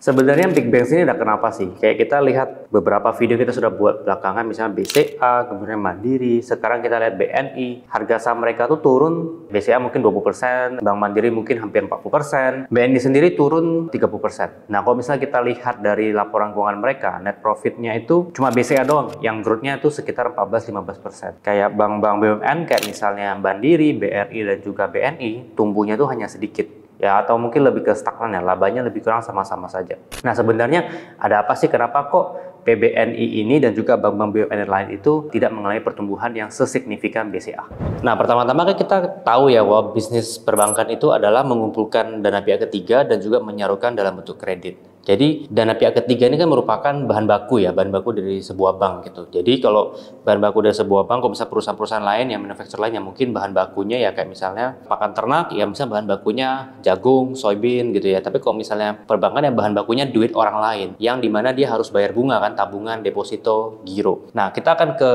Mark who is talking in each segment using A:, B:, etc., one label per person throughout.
A: Sebenarnya Big Banks ini udah kenapa sih? Kayak kita lihat beberapa video kita sudah buat belakangan, misalnya BCA, kemudian Mandiri, sekarang kita lihat BNI, harga saham mereka tuh turun, BCA mungkin 20%, Bank Mandiri mungkin hampir 40%, BNI sendiri turun 30%. Nah, kalau misalnya kita lihat dari laporan keuangan mereka, net profitnya itu cuma BCA doang, yang growth-nya itu sekitar 14-15%. Kayak bank-bank BUMN, kayak misalnya Mandiri, BRI, dan juga BNI, tumbuhnya tuh hanya sedikit. Ya, atau mungkin lebih ke stagnan ya, labanya lebih kurang sama-sama saja. Nah, sebenarnya ada apa sih, kenapa kok PBNI ini dan juga bank-bank BUMN lain itu tidak mengalami pertumbuhan yang sesignifikan BCA? Nah, pertama-tama kan kita tahu ya bahwa bisnis perbankan itu adalah mengumpulkan dana pihak ketiga dan juga menyalurkan dalam bentuk kredit. Jadi dana pihak ketiga ini kan merupakan bahan baku ya, bahan baku dari sebuah bank gitu. Jadi kalau bahan baku dari sebuah bank, kalau misalnya perusahaan-perusahaan lain yang manufacturer lain yang mungkin bahan bakunya ya kayak misalnya pakan ternak, ya misalnya bahan bakunya jagung, soybean gitu ya. Tapi kalau misalnya perbankan yang bahan bakunya duit orang lain, yang dimana dia harus bayar bunga kan, tabungan, deposito, giro. Nah, kita akan ke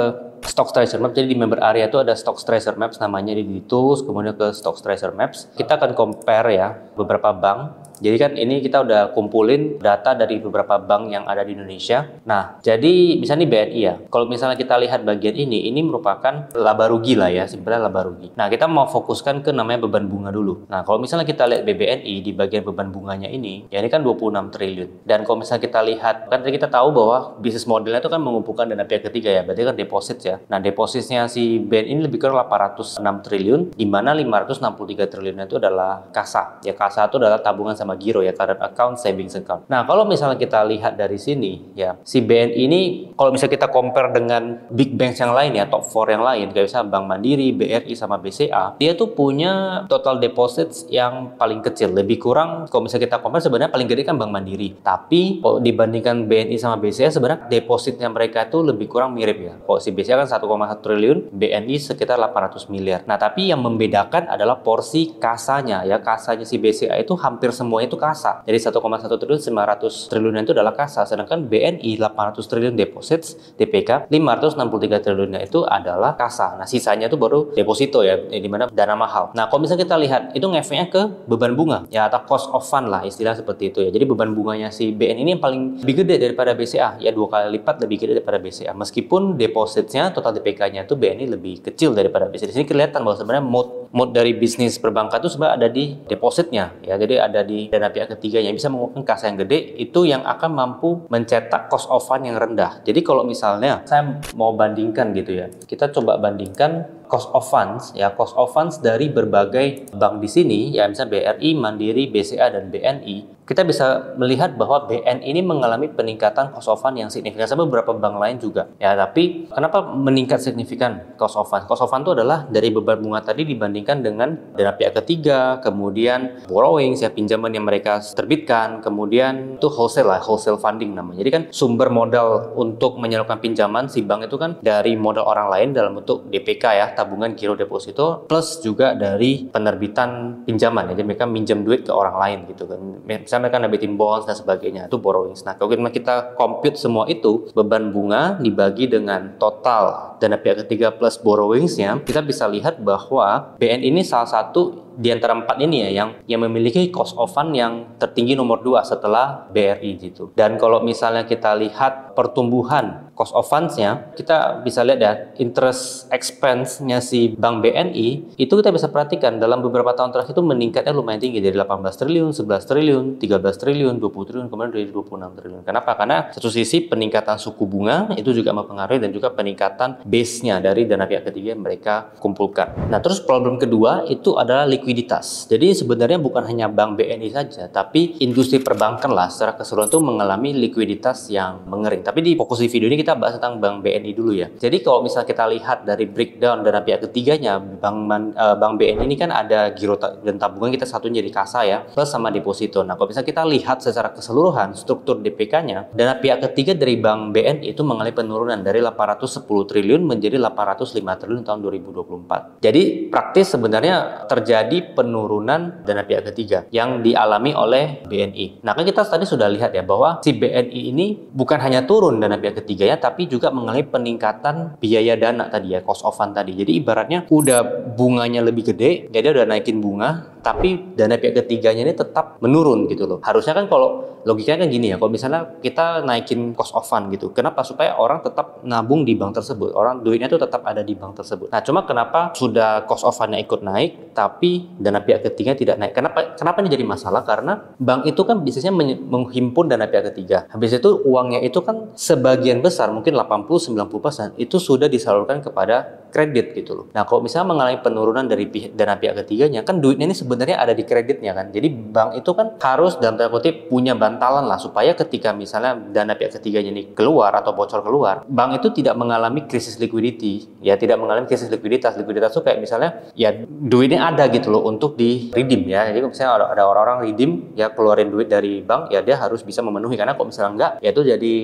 A: Stock Treasure Maps. Jadi di member area itu ada Stock Treasure Maps, namanya di tools, kemudian ke Stock Treasure Maps. Kita akan compare ya beberapa bank. Jadi kan ini kita udah kumpulin data dari beberapa bank yang ada di Indonesia. Nah, jadi misalnya BNI ya. Kalau misalnya kita lihat bagian ini merupakan laba rugi lah ya, sebenarnya laba rugi. Nah, kita mau fokuskan ke namanya beban bunga dulu. Nah, kalau misalnya kita lihat BBNI di bagian beban bunganya ini, ya ini kan 26 triliun. Dan kalau misalnya kita lihat, kan tadi kita tahu bahwa bisnis modelnya itu kan mengumpulkan dana pihak ketiga ya, berarti kan deposit ya. Nah, depositnya si BNI ini lebih kurang 806 triliun, di mana 563 triliun itu adalah kasa. Ya, kasa itu adalah tabungan sama giro ya, current account, savings account. Nah, kalau misalnya kita lihat dari sini ya, si BNI ini kalau misalnya kita compare dengan big banks yang lain ya, top 4 yang lain, kayak misalnya Bank Mandiri, BRI sama BCA, dia tuh punya total deposits yang paling kecil, lebih kurang kalau misalnya kita compare sebenarnya paling gede kan Bank Mandiri. Tapi kalau dibandingkan BNI sama BCA sebenarnya depositnya mereka itu lebih kurang mirip ya. Kalau si BCA kan 1,1 triliun, BNI sekitar 800 miliar. Nah, tapi yang membedakan adalah porsi kasanya ya, kasanya si BCA itu hampir semuanya itu kasa. Jadi 1,1 triliun 900 triliun itu adalah kasa, sedangkan BNI 800 triliun deposits DPK, 563 triliunnya itu adalah kasa. Nah, sisanya itu baru deposito ya, di mana dana mahal. Nah, kalau misalnya kita lihat itu ngefeknya ke beban bunga ya, atau cost of fund lah istilah seperti itu ya. Jadi beban bunganya si BNI ini yang paling lebih gede daripada BCA ya, 2 kali lipat lebih gede daripada BCA. Meskipun depositnya total DPK-nya itu BNI lebih kecil daripada BCA. Di sini kelihatan bahwa sebenarnya mode dari bisnis perbankan itu sebenarnya ada di depositnya ya. Jadi ada di dana pihak ketiga yang bisa mengumpulkan kasa yang gede, itu yang akan mampu mencetak cost of fund yang rendah. Jadi kalau misalnya saya mau bandingkan gitu ya, kita coba bandingkan cost of funds ya, cost of funds dari berbagai bank di sini ya, misalnya BRI, Mandiri, BCA dan BNI. Kita bisa melihat bahwa BNI ini mengalami peningkatan cost of fund yang signifikan, sama beberapa bank lain juga ya. Tapi kenapa meningkat signifikan cost of fund? Cost of fund itu adalah dari beban bunga tadi dibandingkan dengan dana pihak ketiga, kemudian borrowings ya, pinjaman yang mereka terbitkan, kemudian itu wholesale funding namanya. Jadi kan sumber modal untuk menyalurkan pinjaman si bank itu kan dari modal orang lain dalam bentuk DPK ya, tabungan giro deposito, plus juga dari penerbitan pinjaman ya. Jadi mereka minjem duit ke orang lain gitu kan. Misalnya mereka nerbitin bonds dan sebagainya, itu borrowings. Nah, kalau kita compute semua itu, beban bunga dibagi dengan total dana pihak ketiga plus borrowingsnya, kita bisa lihat bahwa BNI ini salah satu di antara 4 ini ya yang memiliki cost of fund yang tertinggi nomor 2 setelah BRI gitu. Dan kalau misalnya kita lihat pertumbuhan cost of funds-nya, kita bisa lihat ya, interest expense-nya si Bank BNI itu kita bisa perhatikan dalam beberapa tahun terakhir itu meningkatnya lumayan tinggi, dari 18 triliun, 11 triliun, 13 triliun, 20 triliun, kemudian dari 26 triliun. Kenapa? Karena satu sisi peningkatan suku bunga itu juga mempengaruhi, dan juga peningkatan base-nya dari dana pihak ketiga yang mereka kumpulkan. Nah, terus problem kedua itu adalah likuiditas. Jadi sebenarnya bukan hanya Bank BNI saja, tapi industri perbankan lah secara keseluruhan itu mengalami likuiditas yang mengering. Tapi di fokus di video ini kita bahas tentang Bank BNI dulu ya. Jadi kalau misalnya kita lihat dari breakdown dana pihak ketiganya, Bank BNI ini kan ada giro dan tabungan, kita satunya jadi kasa ya, plus sama deposito. Nah, kalau misalnya kita lihat secara keseluruhan struktur DPK-nya, dana pihak ketiga dari Bank BNI itu mengalami penurunan dari 810 triliun menjadi 805 triliun tahun 2024. Jadi praktis sebenarnya terjadi terjadi penurunan dana pihak ketiga yang dialami oleh BNI. Nah, kan kita tadi sudah lihat ya bahwa si BNI ini bukan hanya turun dana pihak ketiganya, tapi juga mengalami peningkatan biaya dana tadi ya, cost of fund tadi. Jadi ibaratnya udah bunganya lebih gede, jadi udah naikin bunga, tapi dana pihak ketiganya ini tetap menurun gitu loh. Harusnya kan kalau logikanya kan gini ya, kalau misalnya kita naikin cost of fund gitu, kenapa? Supaya orang tetap nabung di bank tersebut, orang duitnya itu tetap ada di bank tersebut. Nah, cuma kenapa sudah cost of fund-nya ikut naik, tapi dana pihak ketiga tidak naik? Kenapa ini jadi masalah? Karena bank itu kan bisnisnya menghimpun dana pihak ketiga. Habis itu uangnya itu kan sebagian besar, mungkin 80-90% itu sudah disalurkan kepada kredit gitu loh. Nah, kalau misalnya mengalami penurunan dari dana pihak ketiganya, kan duitnya ini sebenarnya ada di kreditnya kan. Jadi bank itu kan harus dalam tanda kutip punya bantalan lah, supaya ketika misalnya dana pihak ketiganya ini keluar atau bocor keluar, bank itu tidak mengalami krisis liquidity, ya tidak mengalami krisis likuiditas. Likuiditas itu kayak misalnya ya duitnya ada gitu loh untuk di redeem ya. Jadi kalau misalnya ada orang-orang redeem ya, keluarin duit dari bank ya, dia harus bisa memenuhi, karena kalau misalnya enggak ya itu jadi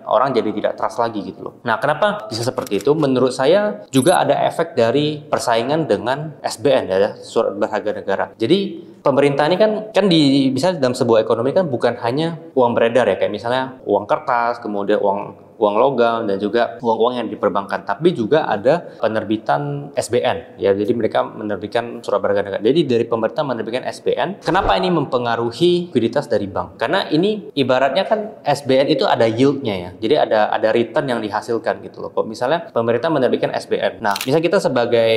A: orang jadi tidak trust lagi gitu loh. Nah, kenapa bisa seperti itu? Menurut saya juga ada efek dari persaingan dengan SBN ya, surat berharga negara. Jadi pemerintah ini kan bisa dalam sebuah ekonomi kan bukan hanya uang beredar ya, kayak misalnya uang kertas, kemudian uang logam, dan juga uang-uang yang diperbankan, tapi juga ada penerbitan SBN ya. Jadi mereka menerbitkan surat berharga negara. Jadi dari pemerintah menerbitkan SBN. Kenapa ini mempengaruhi likuiditas dari bank? Karena ini ibaratnya kan SBN itu ada yield-nya ya. Jadi ada return yang dihasilkan gitu loh. Kalau misalnya pemerintah menerbitkan SBN. Nah, misalnya kita sebagai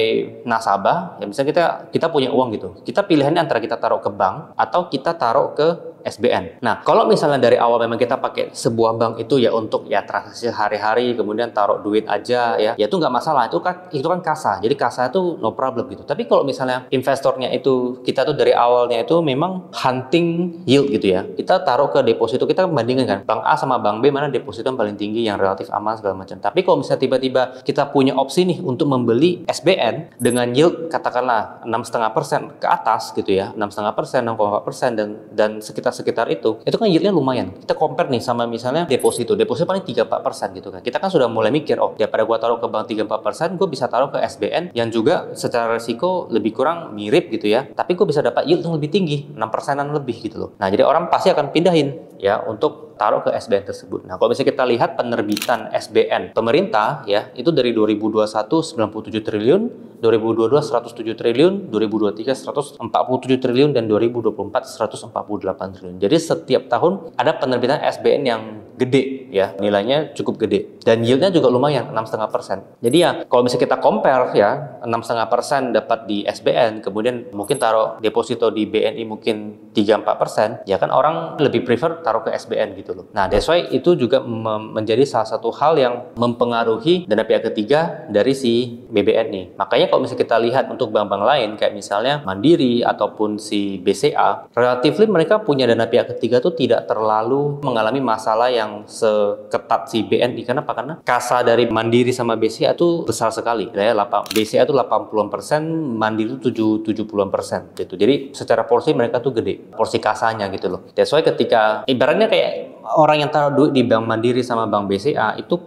A: nasabah ya, misalnya kita punya uang gitu. Kita pilihannya antara kita taruh ke bank atau kita taruh ke SBN. Nah, kalau misalnya dari awal memang kita pakai sebuah bank itu ya untuk ya transaksi hari-hari, kemudian taruh duit aja ya itu nggak masalah. Itu kan kasa. Jadi kasa itu no problem gitu. Tapi kalau misalnya investornya itu kita tuh dari awalnya itu memang hunting yield gitu ya. Kita taruh ke deposito, kita bandingkan kan bank A sama bank B, mana deposito yang paling tinggi, yang relatif aman segala macam. Tapi kalau misalnya tiba-tiba kita punya opsi nih untuk membeli SBN dengan yield katakanlah 6,5% ke atas gitu ya, 6,5%, 6,4% dan sekitar itu kan yieldnya lumayan. Kita compare nih sama misalnya deposito paling 3-4% gitu kan. Kita kan sudah mulai mikir, oh daripada gua taruh ke bank 3-4%, gua bisa taruh ke SBN yang juga secara risiko lebih kurang mirip gitu ya, tapi gua bisa dapat yield yang lebih tinggi, 6%-an lebih gitu loh. Nah, jadi orang pasti akan pindahin ya untuk taruh ke SBN tersebut. Nah, kalau misalnya kita lihat penerbitan SBN pemerintah ya, itu dari 2021 97 triliun, 2022 107 triliun, 2023 147 triliun, dan 2024 148 triliun. Jadi setiap tahun ada penerbitan SBN yang gede ya, nilainya cukup gede dan yieldnya juga lumayan 6,5%. Jadi ya kalau misalnya kita compare ya, 6,5% dapat di SBN, kemudian mungkin taruh deposito di BNI mungkin 3-4%, ya kan orang lebih prefer taruh ke SBN gitu loh. Nah, that's why itu juga menjadi salah satu hal yang mempengaruhi dana pihak ketiga dari si BBNI. Makanya kalau misalnya kita lihat untuk bank-bank lain kayak misalnya Mandiri ataupun si BCA, relatively mereka punya dana pihak ketiga tuh tidak terlalu mengalami masalah yang seketat si BNI. Kenapa? Karena kasa dari Mandiri sama BCA itu besar sekali ya, BCA itu 80%, Mandiri itu 70% gitu. Jadi secara porsi mereka tuh gede, porsi kasanya gitu loh. That's why ketika ibaratnya kayak orang yang taruh duit di Bank Mandiri sama Bank BCA itu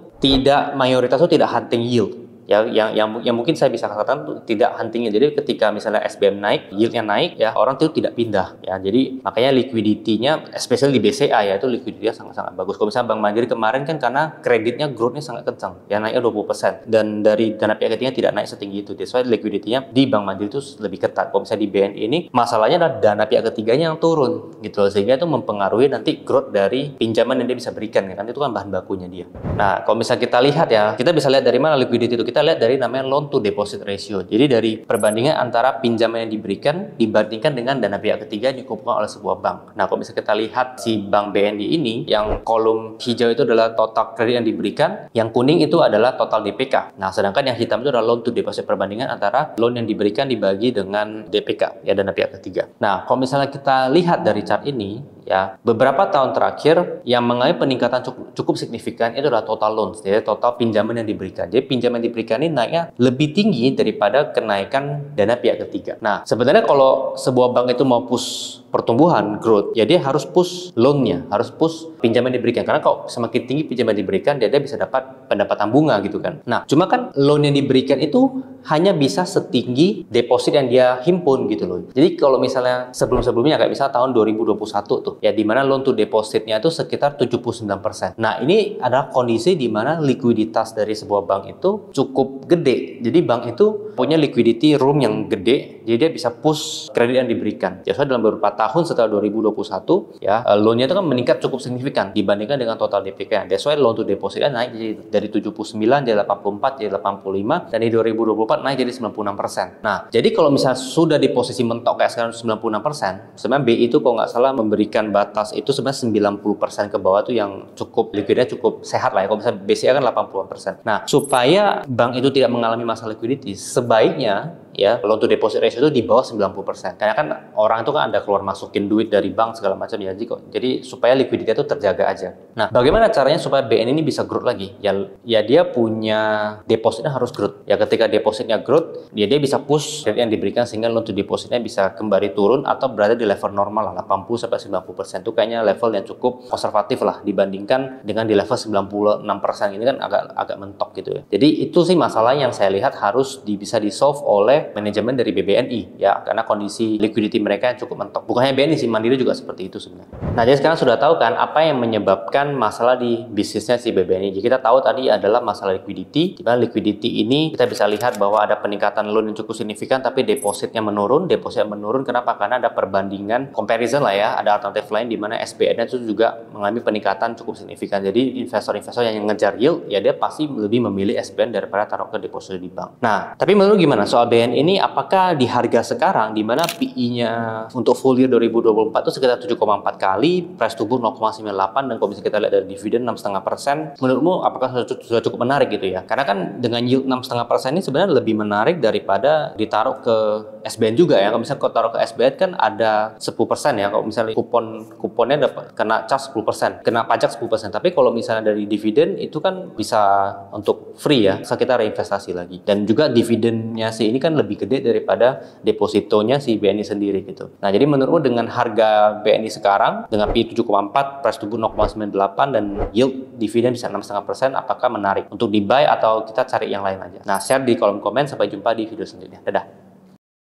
A: mayoritas itu tidak hunting yield. Ya, yang mungkin saya bisa katakan tuh tidak huntingnya. Jadi ketika misalnya SBN naik, yieldnya naik ya, orang itu tidak pindah ya. Jadi makanya liquidity-nya especially di BCA ya, itu liquidity-nya sangat-sangat bagus. Kalau misalnya Bank Mandiri kemarin kan karena kreditnya growth-nya sangat kencang ya, naiknya 20%, dan dari dana pihak ketiganya tidak naik setinggi itu. That's why liquidity-nya di Bank Mandiri itu lebih ketat. Kalau misalnya di BNI ini masalahnya adalah dana pihak ketiganya yang turun gitu loh, sehingga itu mempengaruhi nanti growth dari pinjaman yang dia bisa berikan kan, itu kan bahan bakunya dia. Nah, kalau misalnya kita lihat ya, kita bisa lihat dari mana liquidity itu. Kita lihat dari namanya loan to deposit ratio. Jadi dari perbandingan antara pinjaman yang diberikan dibandingkan dengan dana pihak ketiga yang dikumpulkan oleh sebuah bank. Nah, kalau misalnya kita lihat si bank BNI ini, yang kolom hijau itu adalah total kredit yang diberikan, yang kuning itu adalah total DPK. Nah, sedangkan yang hitam itu adalah loan to deposit, perbandingan antara loan yang diberikan dibagi dengan DPK, ya dana pihak ketiga. Nah, kalau misalnya kita lihat dari chart ini, ya, beberapa tahun terakhir yang mengalami peningkatan cukup signifikan itu adalah total loans, ya, total pinjaman yang diberikan. Jadi pinjaman yang diberikan ini naiknya lebih tinggi daripada kenaikan dana pihak ketiga. Nah, sebenarnya kalau sebuah bank itu mau push pertumbuhan, growth, ya dia harus push loan-nya, harus push pinjaman diberikan. Karena kalau semakin tinggi pinjaman diberikan, dia bisa dapat pendapatan bunga gitu kan. Nah, cuma kan loan yang diberikan itu hanya bisa setinggi deposit yang dia himpun gitu loh. Jadi kalau misalnya sebelum-sebelumnya kayak misalnya tahun 2021 tuh, ya di mana loan to depositnya itu sekitar 79%. Nah, ini adalah kondisi di mana likuiditas dari sebuah bank itu cukup gede. Jadi bank itu punya liquidity room yang gede, jadi dia bisa push kredit yang diberikan. Ya, soalnya dalam beberapa tahun setelah 2021, ya loan-nya itu kan meningkat cukup signifikan dibandingkan dengan total DPK. That's why loan to depositnya naik dari 79 jadi 84 jadi 85, dan di 2024 naik jadi 96%. Nah, jadi kalau misalnya sudah di posisi mentok kayak sekarang 96%, sebenarnya BI itu kalau nggak salah memberikan batas itu sebenarnya 90% ke bawah tuh yang cukup likuidnya cukup sehat lah ya. Kalau misalnya BCA kan 80%. Nah, supaya bank itu tidak mengalami masalah liquidity, sebaiknya ya loan to deposit ratio itu di bawah 90%. Karena kan orang itu kan ada keluar masukin duit dari bank segala macam ya, jadi supaya likuiditas itu terjaga aja. Nah, bagaimana caranya supaya BN ini bisa growth lagi? Ya dia punya depositnya harus growth. Ya ketika depositnya growth, dia bisa push rate yang diberikan sehingga loan to depositnya bisa kembali turun atau berada di level normal lah, 80 sampai 90%. Itu kayaknya level yang cukup konservatif lah dibandingkan dengan di level 96% ini kan agak mentok gitu ya. Jadi itu sih masalah yang saya lihat harus bisa di-solve oleh manajemen dari BBNI ya, karena kondisi liquidity mereka yang cukup mentok. Bukan hanya BNI sih, Mandiri juga seperti itu sebenarnya. Nah, jadi sekarang sudah tahu kan apa yang menyebabkan masalah di bisnisnya si BBNI. Jadi kita tahu tadi adalah masalah liquidity. Di mana liquidity ini kita bisa lihat bahwa ada peningkatan loan yang cukup signifikan tapi depositnya menurun. Depositnya menurun kenapa? Karena ada perbandingan comparison lah ya, ada alternatif lain di mana SBN itu juga mengalami peningkatan cukup signifikan. Jadi investor-investor yang ngejar yield ya dia pasti lebih memilih SBN daripada taruh ke deposito di bank. Nah, tapi menurut gimana soal BNI ini, apakah di harga sekarang di mana PI-nya untuk full year 2024 itu sekitar 7,4 kali, price to book 0,98, dan kalau misalnya kita lihat dari dividen 6,5%, menurutmu apakah sudah cukup menarik gitu ya? Karena kan dengan yield 6,5% ini sebenarnya lebih menarik daripada ditaruh ke SBN juga ya. Kalau misalnya kau taruh ke SBN kan ada 10% ya, kalau misalnya kuponnya dapat kena charge 10%, kena pajak 10%. Tapi kalau misalnya dari dividen itu kan bisa untuk free ya, bisa kita reinvestasi lagi. Dan juga dividennya sih ini kan lebih gede daripada depositonya si BNI sendiri gitu. Nah, jadi menurutmu dengan harga BNI sekarang dengan PI 7,4, price to book 0,98 dan yield dividen bisa 6,5%, apakah menarik untuk di buy atau kita cari yang lain aja? Nah, share di kolom komen. Sampai jumpa di video selanjutnya. Dadah.